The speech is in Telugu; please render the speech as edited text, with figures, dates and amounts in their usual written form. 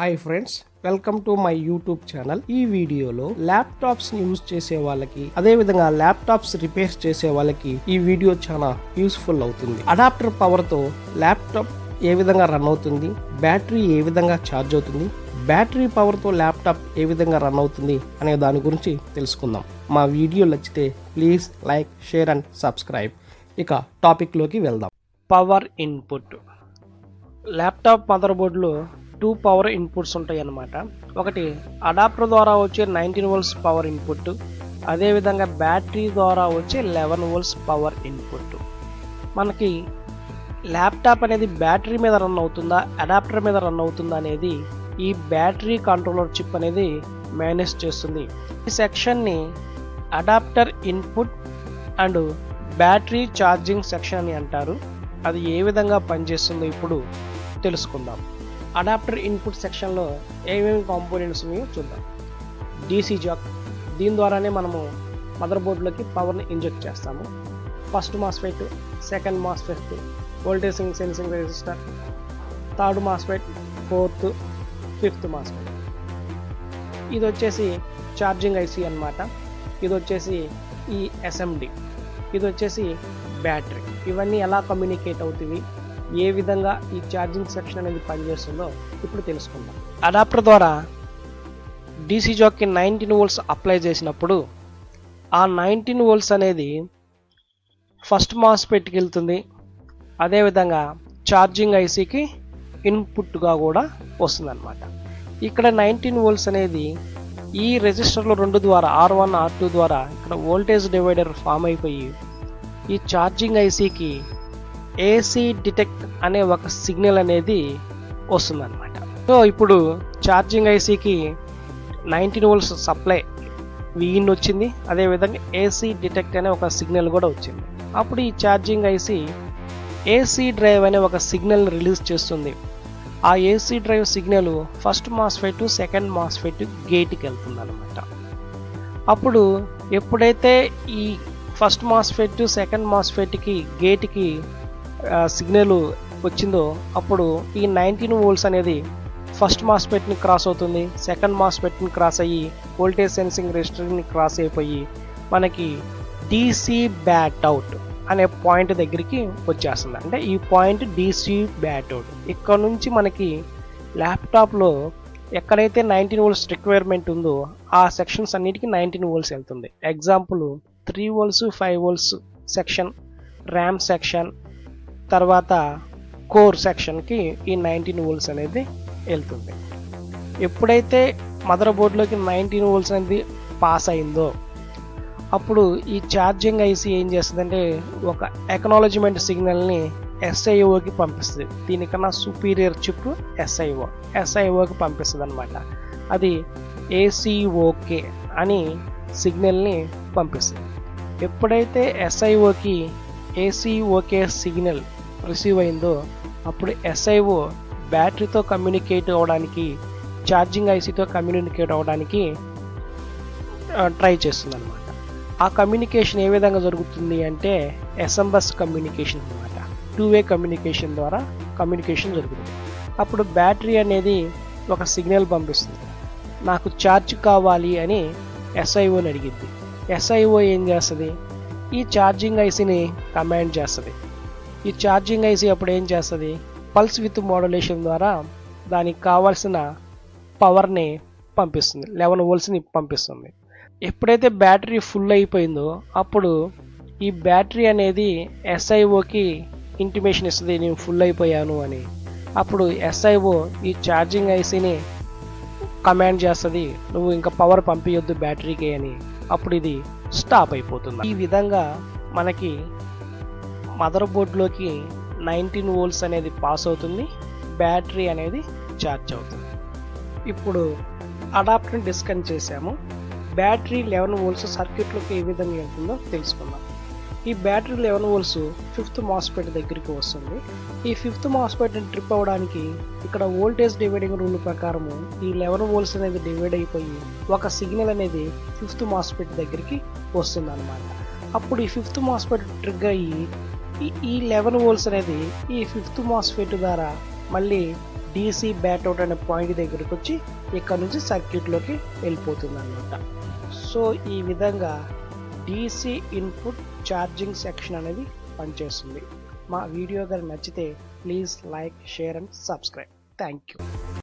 Hi friends, welcome to my YouTube channel. ఈ వీడియోలో ల్యాప్టాప్స్ యూజ్ చేసే వాళ్ళకి, అదే విధంగా ల్యాప్టాప్స్ రిపేర్ చేసే వాళ్ళకి ఈ వీడియో చాలా యూస్ఫుల్ అవుతుంది. అడాప్టర్ పవర్ తో ల్యాప్టాప్ ఏ విధంగా రన్ అవుతుంది, బ్యాటరీ ఏ విధంగా ఛార్జ్ అవుతుంది, బ్యాటరీ పవర్ తో ల్యాప్టాప్ ఏ విధంగా రన్ అవుతుంది అనే దాని గురించి తెలుసుకుందాం. మా వీడియో నచ్చితే please like, share and subscribe. ఇక టాపిక్ లోకి వెళ్దాం. Power input. ల్యాప్టాప్ మదర్ బోర్డులో 2 పవర్ ఇన్పుట్స్ ఉంటాయి అన్నమాట. ఒకటి అడాప్టర్ ద్వారా వచ్చే 19 వోల్ట్స్ పవర్ ఇన్పుట్, అదేవిధంగా బ్యాటరీ ద్వారా వచ్చే 11 వోల్ట్స్ పవర్ ఇన్పుట్. మనకి ల్యాప్టాప్ అనేది బ్యాటరీ మీద రన్ అవుతుందా, అడాప్టర్ మీద రన్ అవుతుందా అనేది ఈ బ్యాటరీ కంట్రోలర్ చిప్ అనేది మేనేజ్ చేస్తుంది. ఈ సెక్షన్ని adapter input and battery charging section అని అంటారు. అది ఏ విధంగా పనిచేస్తుందో ఇప్పుడు తెలుసుకుందాం. అడాప్టర్ ఇన్పుట్ సెక్షన్లో ఏమేమి కాంపోనెంట్స్ ఉన్నాయో చూద్దాం. డీసీ జాక్, దీని ద్వారానే మనము మదర్ బోర్డులోకి పవర్ని ఇంజెక్ట్ చేస్తాము. First MOSFET, second MOSFET, voltage sensing resistor, third MOSFET, fourth, fifth MOSFET. ఇది వచ్చేసి ఛార్జింగ్ ఐసీ అన్నమాట. ఇది వచ్చేసి ఈ ఎస్ఎండి, ఇది వచ్చేసి బ్యాటరీ. ఇవన్నీ ఎలా కమ్యూనికేట్ అవుతుంది, ఏ విధంగా ఈ ఛార్జింగ్ సెక్షన్ అనేది పనిచేస్తుందో ఇప్పుడు తెలుసుకుందాం. అడాప్టర్ ద్వారా డీసీ జాక్కి 19 వోల్ట్స్ అప్లై చేసినప్పుడు ఆ 19 వోల్ట్స్ అనేది ఫస్ట్ మాస్ఫెట్కి వెళ్తుంది. అదేవిధంగా ఛార్జింగ్ ఐసీకి ఇన్పుట్గా కూడా వస్తుంది అనమాట. ఇక్కడ 19 వోల్ట్స్ అనేది ఈ రెసిస్టర్లో 2 ద్వారా R1 R2 ద్వారా ఇక్కడ వోల్టేజ్ డివైడర్ ఫామ్ అయిపోయి ఈ ఛార్జింగ్ ఐసీకి ఏసీ డిటెక్ట్ అనే ఒక సిగ్నల్ అనేది వస్తుందన్నమాట. సో ఇప్పుడు ఛార్జింగ్ ఐసీకి 19 వోల్ట్స్ సప్లై వీఇన్ వచ్చింది, అదేవిధంగా ఏసీ డిటెక్ట్ అనే ఒక సిగ్నల్ కూడా వచ్చింది. అప్పుడు ఈ ఛార్జింగ్ ఐసీ ఏసీ డ్రైవ్ అనే ఒక సిగ్నల్ రిలీజ్ చేస్తుంది. ఆ AC drive signal first MOSFET, second MOSFET గేట్కి వెళ్తుంది అనమాట. అప్పుడు ఎప్పుడైతే ఈ ఫస్ట్ మాస్ఫెట్, సెకండ్ మాస్ఫెట్కి గేట్కి సిగ్నల్ వచ్చిందో అప్పుడు ఈ 19 వోల్ట్స్ అనేది ఫస్ట్ మాస్ఫెట్ని క్రాస్ అవుతుంది, సెకండ్ మాస్ఫెట్ని క్రాస్ అయ్యి వోల్టేజ్ సెన్సింగ్ రెసిస్టర్ని క్రాస్ అయిపోయి మనకి డీసీ బ్యాట్ అవుట్ అనే పాయింట్ దగ్గరికి వచ్చేస్తుంది. అంటే ఈ పాయింట్ డీసీ బ్యాట్ అవుట్. ఇక్కడ నుంచి మనకి ల్యాప్టాప్లో ఎక్కడైతే 19 వోల్ట్స్ రిక్వైర్మెంట్ ఉందో ఆ సెక్షన్స్ అన్నిటికీ 19 వోల్ట్స్ వెళ్తుంది. Example 3 volts, 5 volts section, RAM section, తర్వాత కోర్ సెక్షన్కి ఈ 19 వోల్ట్స్ అనేది వెళ్తుంది. ఎప్పుడైతే మదర్ బోర్డులోకి 19 వోల్ట్స్ అనేది పాస్ అయిందో అప్పుడు ఈ ఛార్జింగ్ ఐసీ ఏం చేస్తుందంటే ఒక ఎకనాలజిమెంట్ సిగ్నల్ని ఎస్ఐఓకి పంపిస్తుంది. దీనికన్నా సుపీరియర్ చిప్ ఎస్ఐఓకి పంపిస్తుంది అనమాట. అది ఏసీఓకే అని సిగ్నల్ని పంపిస్తుంది. ఎప్పుడైతే ఎస్ఐఓకి ఏసీఓకే సిగ్నల్ రిసీవ్ అయిందో అప్పుడు ఎస్ఐఓ బ్యాటరీతో కమ్యూనికేట్ అవ్వడానికి, ఛార్జింగ్ ఐసీతో కమ్యూనికేట్ అవ్వడానికి ట్రై చేస్తుంది అనమాట. ఆ కమ్యూనికేషన్ ఏ విధంగా జరుగుతుంది అంటే ఎస్ఎంఎస్ కమ్యూనికేషన్ అనమాట. 2-వే కమ్యూనికేషన్ ద్వారా కమ్యూనికేషన్ జరుగుతుంది. అప్పుడు బ్యాటరీ అనేది ఒక సిగ్నల్ పంపిస్తుంది, నాకు ఛార్జ్ కావాలి అని ఎస్ఐఓని అడిగింది. ఎస్ఐఓ ఏం చేస్తుంది, ఈ ఛార్జింగ్ ఐసీని కమాండ్ చేస్తుంది. ఈ ఛార్జింగ్ ఐసీ అప్పుడు ఏం చేస్తుంది, పల్స్ విత్ మోడ్యులేషన్ ద్వారా దానికి కావాల్సిన పవర్ని పంపిస్తుంది, 11 వోల్ట్స్ని పంపిస్తుంది. ఎప్పుడైతే బ్యాటరీ ఫుల్ అయిపోయిందో అప్పుడు ఈ బ్యాటరీ అనేది ఎస్ఐఓకి ఇంటిమేషన్ ఇస్తుంది, నేను ఫుల్ అయిపోయాను అని. అప్పుడు ఎస్ఐఓ ఈ ఛార్జింగ్ ఐసీని కమాండ్ చేస్తుంది, నువ్వు ఇంకా పవర్ పంపించొద్దు బ్యాటరీకి అని. అప్పుడు ఇది స్టాప్ అయిపోతుంది. ఈ విధంగా మనకి మదర్ బోర్డులోకి 19 వోల్ట్స్ అనేది పాస్ అవుతుంది, బ్యాటరీ అనేది ఛార్జ్ అవుతుంది. ఇప్పుడు అడాప్టర్ని డిస్కనెక్ట్ చేసాము. బ్యాటరీ 11 వోల్ట్స్ సర్క్యూట్లోకి ఏ విధంగా వెళ్తుందో తెలుసుకుందాం. ఈ బ్యాటరీ 11 వోల్ట్స్ 5th మాస్ఫెట్ దగ్గరికి వస్తుంది. ఈ 5th మాస్ఫెట్ ట్రిప్ అవ్వడానికి ఇక్కడ వోల్టేజ్ డివైడింగ్ రూల్ ప్రకారము ఈ 11 వోల్ట్స్ అనేది డివైడ్ అయిపోయి ఒక సిగ్నల్ అనేది 5th మాస్ఫెట్ దగ్గరికి వస్తుంది అనమాట. అప్పుడు ఈ 5th మాస్ఫెట్ ట్రిగ్ అయ్యి ఈ 11 వోల్ట్స్ అనేది ఈ 5th మాస్ఫెట్ ద్వారా మళ్ళీ DC బ్యాటౌట్ అనే పాయింట్ దగ్గరకు వచ్చి ఇక్కడ నుంచి సర్క్యూట్లోకి వెళ్ళిపోతుంది అన్నమాట. సో ఈ విధంగా DC ఇన్పుట్ ఛార్జింగ్ సెక్షన్ అనేది పనిచేస్తుంది. మా వీడియో కనుక నచ్చితే please like, share and subscribe. Thank you.